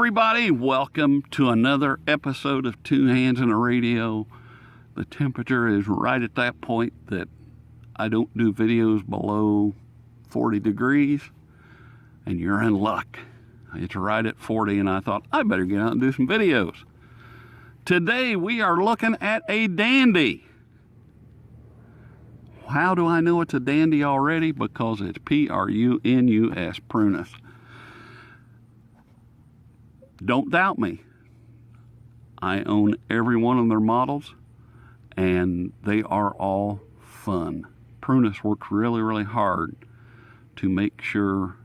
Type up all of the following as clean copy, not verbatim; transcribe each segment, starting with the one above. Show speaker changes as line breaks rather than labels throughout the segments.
everybody, welcome to another episode of Two Hands in a Radio. The temperature is right at that point that I don't do videos below 40 degrees, and you're in luck. It's right at 40, and I thought I better get out and do some videos. Today we are looking at a dandy. How do I know it's a dandy already? Because it's P-R-U-N-U-S, Prunus. Don't doubt me. I own every one of their models, and they are all fun. Prunus works really, really hard to make sure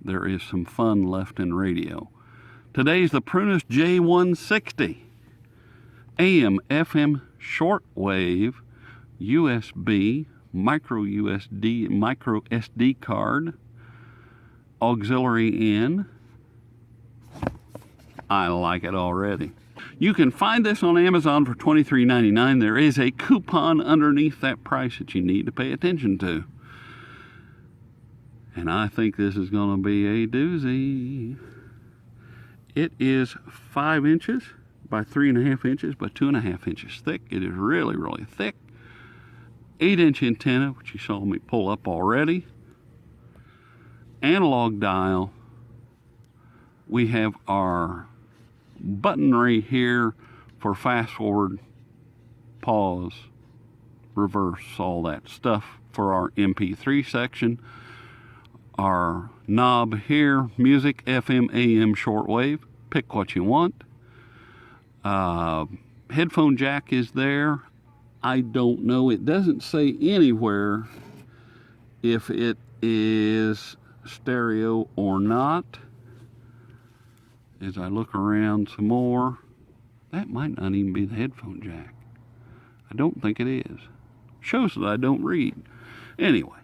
there is some fun left in radio. Today's the Prunus J-160. AM, FM, shortwave, USB, micro SD card, auxiliary in. I like it already. You can find this on Amazon for $23.99. There is a coupon underneath that price that you need to pay attention to. And I think this is going to be a doozy. It is 5 inches by 3.5 inches by 2.5 inches thick. It is really, really thick. 8-inch antenna, which you saw me pull up already. Analog dial. We have our button right here for fast forward, pause, reverse, all that stuff for our MP3 section. Our knob here, music, FM, AM, shortwave. Pick what you want. Headphone jack is there. I don't know. It doesn't say anywhere if it is stereo or not. As I look around some more, that might not even be the headphone jack. I don't think it is. Shows that I don't read. Anyway,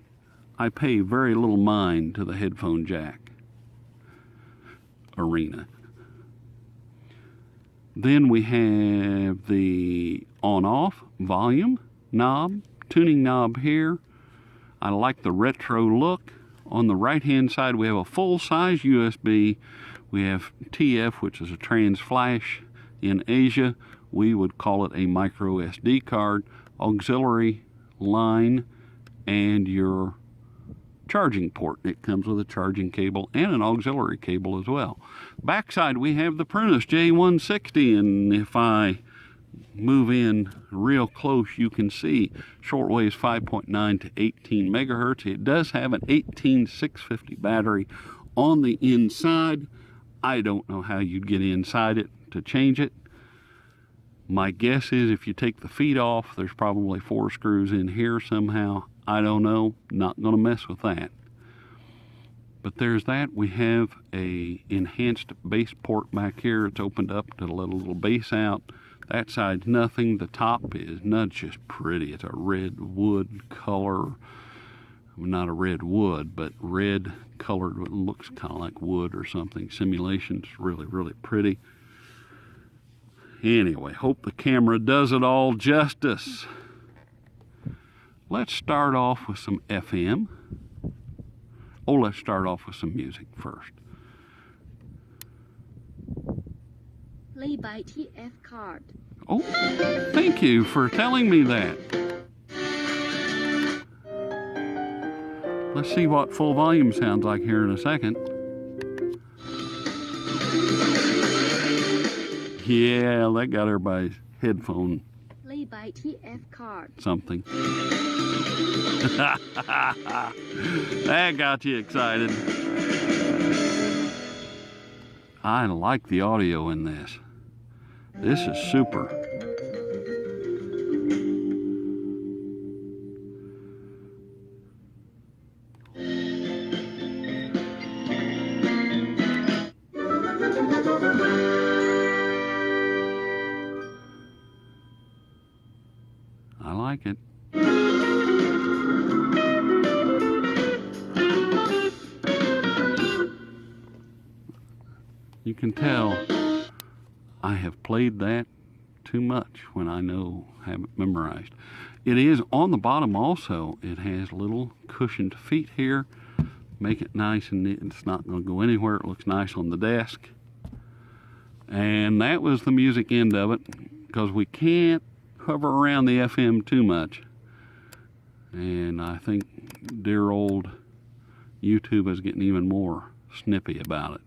I pay very little mind to the headphone jack arena. Then we have the on-off volume knob, tuning knob here. I like the retro look. On the right-hand side, we have a full-size USB. We have TF, which is a trans flash. In Asia, we would call it a micro SD card, auxiliary line, and your charging port. It comes with a charging cable and an auxiliary cable as well. Backside, we have the Prunus J-160, and if I move in real close, you can see shortwave 5.9 to 18 megahertz. It does have an 18650 battery on the inside. I don't know how you'd get inside it to change it. My guess is if you take the feet off, there's probably 4 screws in here somehow. I don't know. Not going to mess with that. But there's that. We have a enhanced bass port back here. It's opened up to let a little bass out. That side's nothing. The top is not just pretty. It's a red wood color. Not a red wood, but red colored. It looks kind of like wood or something. Simulation's really, really pretty. Anyway, hope the camera does it all justice. Let's start off with some FM. Oh, let's start off with some music first.
Play by TF card.
Oh, thank you for telling me that. Let's see what full volume sounds like here in a second. Yeah, that got everybody's headphone.
Play by TF card.
Something. That got you excited. I like the audio in this. This is super. I like it. You can tell I have played that too much when I have it memorized. It is on the bottom also. It has little cushioned feet here. Make it nice and it's not going to go anywhere. It looks nice on the desk. And that was the music end of it, because we can't hover around the FM too much. And I think dear old YouTube is getting even more snippy about it.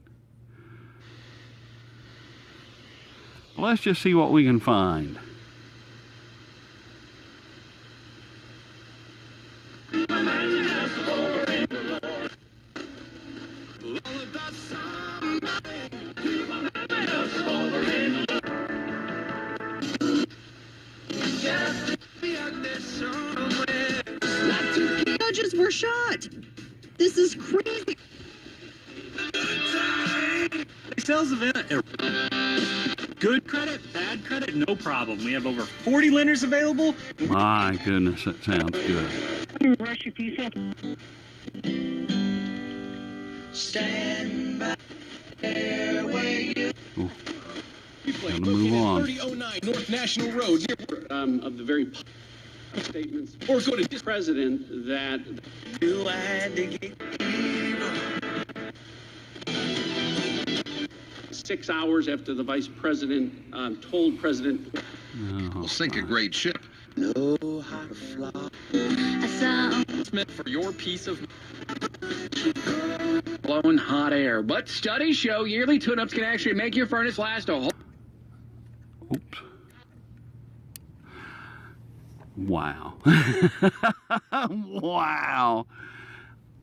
Let's just see what we can find.
Judges were shot. This is crazy.
Sales event. Good credit, bad credit, no problem. We have over 40 lenders available.
My goodness, that sounds good.
Stand by there where you.
Gotta move on.
3009 North National Road. Of the very statements, or go to this president that
You had to get
6 hours after the vice president told President.
Oh,
Sink a great ship.
know how to fly.
It's meant for your peace of blowing hot air. But studies show yearly tune-ups can actually make your furnace last a whole.
oops. Wow. Wow.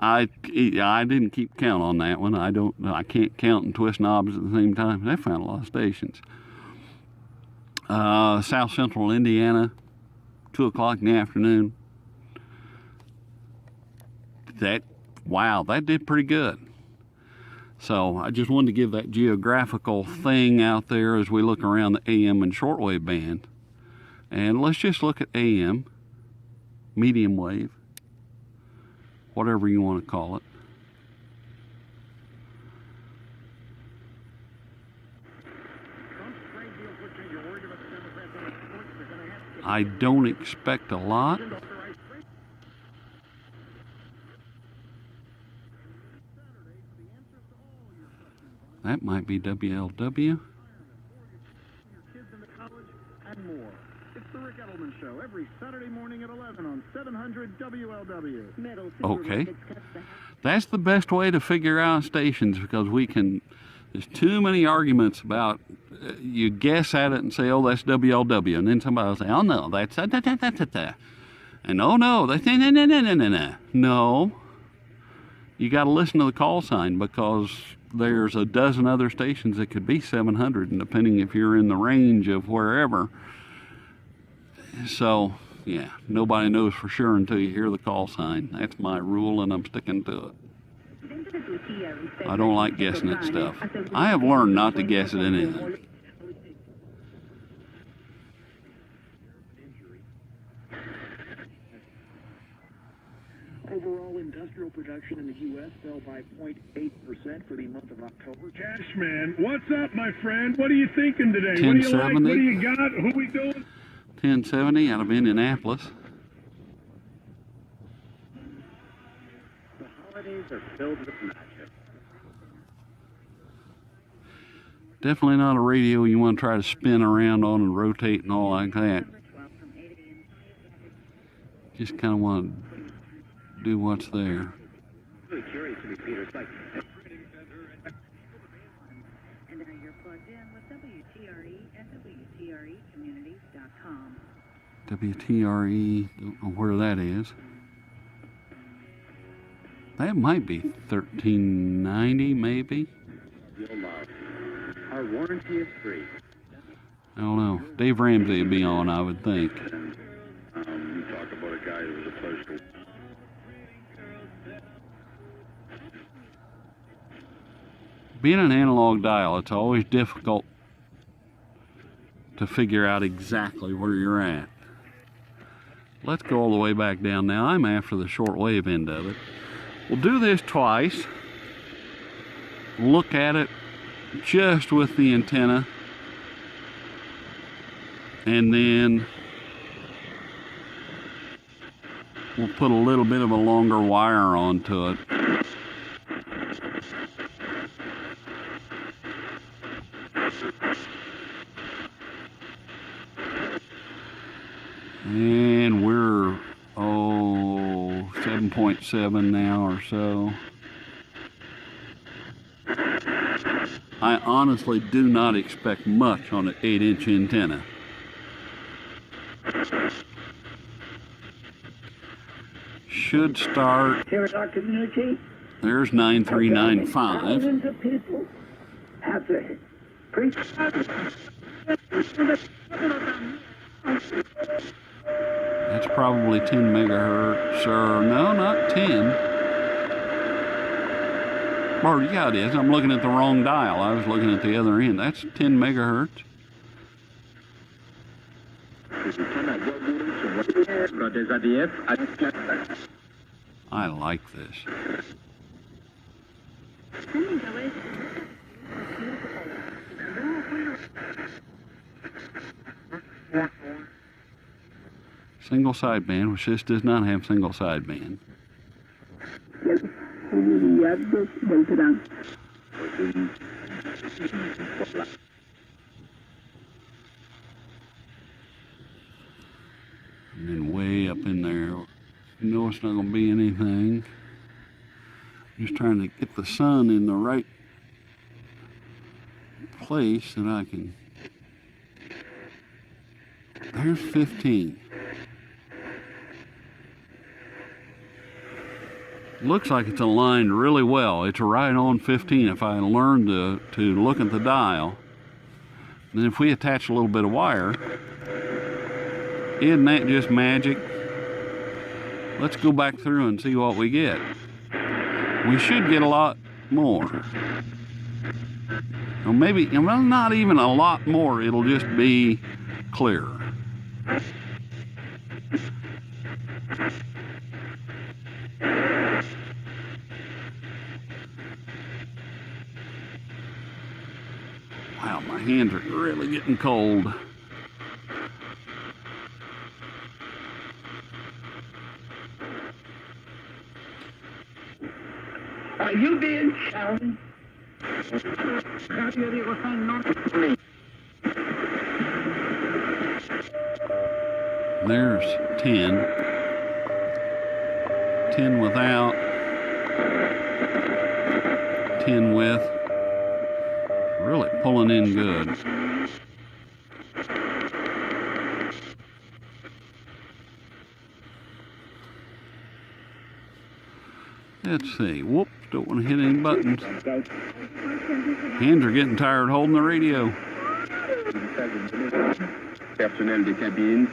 I didn't keep count on that one. I can't count and twist knobs at the same time. They found a lot of stations. South Central Indiana, 2 o'clock in the afternoon. Wow, that did pretty good. So I just wanted to give that geographical thing out there as we look around the AM and shortwave band. And let's just look at AM, medium wave, whatever you want to call it. I don't expect a lot. That might be WLW.
And more. It's the Rick Edelman Show every Saturday morning at 11 on 700 WLW.
Okay. That's the best way to figure out stations, because there's too many arguments about, you guess at it and say, oh, that's WLW. And then somebody will say, oh, no, that's da-da-da-da-da-da. And oh, no, that's na-na-na-na-na-na. No. You got to listen to the call sign, because there's a dozen other stations that could be 700, and depending if you're in the range of wherever. So, yeah, nobody knows for sure until you hear the call sign. That's my rule, and I'm sticking to it. I don't like guessing at stuff. I have learned not to guess at anything.
Overall industrial production in the U.S. fell by 0.8% for the month of October.
Cashman, what's up, my friend? What are you thinking today?
1070.
What do you got? Who we doing?
1070 out of Indianapolis.
The holidays are filled with magic.
Definitely not a radio you want to try to spin around on and rotate and all like that. Just kind of want to do what's there.
Really curious to be Peter's like.
And now you're plugged in with WTRE and WTREcommunities.com.
WTRE, don't know where that is. That might be 1390, maybe.
You'll love. Our warranty is free.
I don't know. Dave Ramsey would be on, I would think.
You talk about a guy who was opposed to.
Being an analog dial, it's always difficult to figure out exactly where you're at. Let's go all the way back down now. I'm after the shortwave end of it. We'll do this twice. Look at it just with the antenna. And then we'll put a little bit of a longer wire onto it. And we're, 7.7 now or so. I honestly do not expect much on an 8-inch antenna. Should start.
Here's our community.
There's 9395.
Thousands of people have the
That's probably 10 megahertz, or no, not 10. Or yeah, it is. I'm looking at the wrong dial. I was looking at the other end. That's 10 megahertz. I like this. Single sideband, which this does not have single sideband. And then way up in there, you know it's not going to be anything. Just trying to get the sun in the right place that I can. There's 15. Looks like it's aligned really well. It's right on 15 if I learn to look at the dial. Then if we attach a little bit of wire, isn't that just magic? Let's go back through and see what we get. We should get a lot more. Or maybe, well, not even a lot more. It'll just be clearer. Wow, my hands are really getting cold.
Are you being challenged?
There's 10. 10 without. 10 with. Really pulling in good. Let's see. Whoops, don't want to hit any buttons. Hands are getting tired holding the radio.
Personnel des cabines.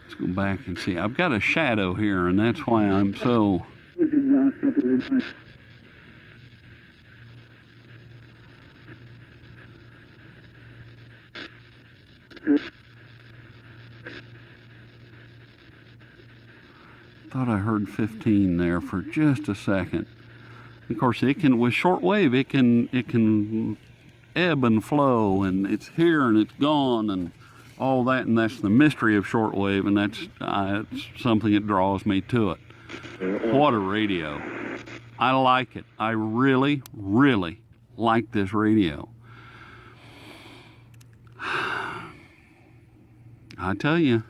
Let's go back and see. I've got a shadow here, and that's why I'm so... Thought I heard 15 there for just a second. Of course, it can, with shortwave, it can ebb and flow, and it's here and it's gone, and all that, and that's the mystery of shortwave, and that's it's something that draws me to it. What a radio. I like it. I really, really like this radio. I tell you,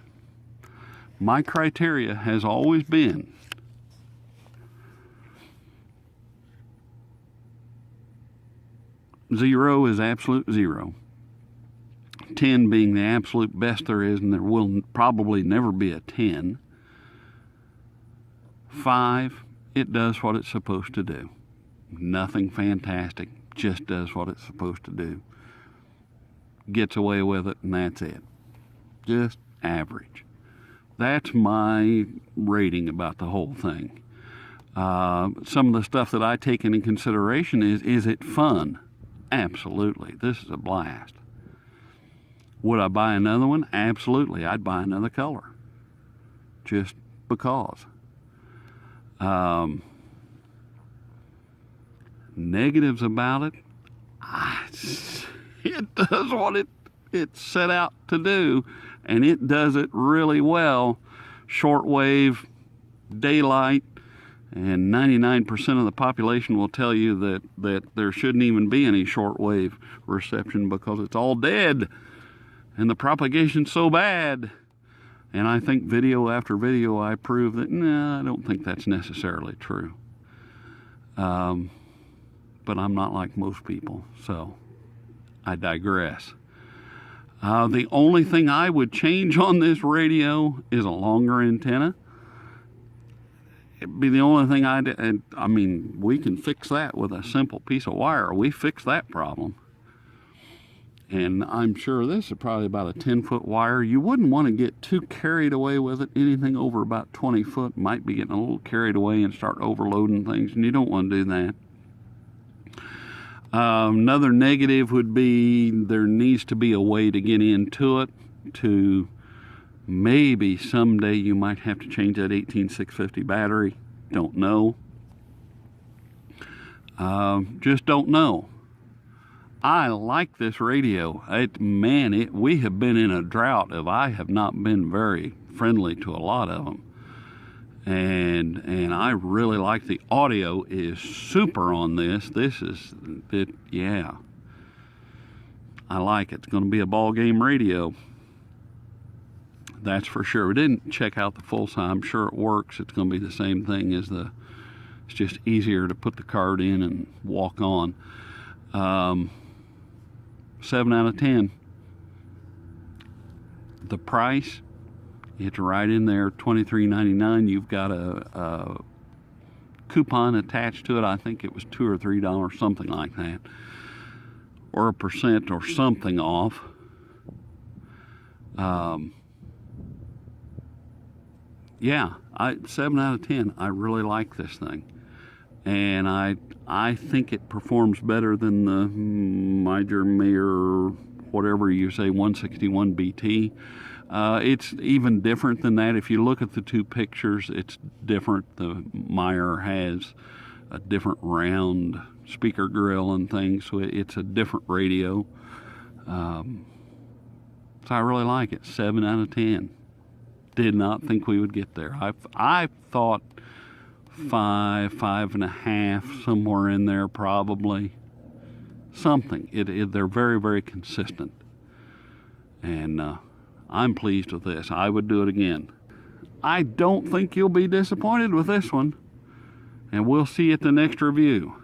my criteria has always been zero is absolute zero. 10 being the absolute best there is, and there will probably never be a 10. 5, it does what it's supposed to do. Nothing fantastic, just does what it's supposed to do. Gets away with it, and that's it. Just average. That's my rating about the whole thing. Some of the stuff that I take into consideration is it fun? Absolutely. This is a blast. Would I buy another one? Absolutely. I'd buy another color. Just because. Negatives about it, it does what it's set out to do, and it does it really well. Shortwave, daylight, and 99% of the population will tell you that there shouldn't even be any shortwave reception because it's all dead and the propagation's so bad. And I think video after video I prove that, I don't think that's necessarily true. But I'm not like most people, so I digress. The only thing I would change on this radio is a longer antenna. It'd be the only thing I mean, we can fix that with a simple piece of wire. We fix that problem. And I'm sure this is probably about a 10-foot wire. You wouldn't want to get too carried away with it. Anything over about 20 foot might be getting a little carried away and start overloading things, and you don't want to do that. Another negative would be there needs to be a way to get into it. To maybe someday you might have to change that 18650 battery. Don't know. Just don't know. I like this radio. We have been in a drought of I have not been very friendly to a lot of them. And I really like the audio is super on this. Yeah. I like it. It's going to be a ball game radio. That's for sure. We didn't check out the full size. I'm sure it works. It's going to be the same thing as it's just easier to put the card in and walk on. 7 out of 10. The price, it's right in there, $23.99. You've got a coupon attached to it. I think it was $2 or $3, something like that, or 1% or something off. Yeah, 7 out of 10. I really like this thing, and I think it performs better than the Major whatever you say 161 BT. It's even different than that. If you look at the two pictures, it's different. The Meyer has a different round speaker grill and things, so it's a different radio. So I really like it. 7 out of 10. Did not think we would get there. I thought 5, 5.5, somewhere in there probably. Something. They're very, very consistent. And I'm pleased with this. I would do it again. I don't think you'll be disappointed with this one. And we'll see you at the next review.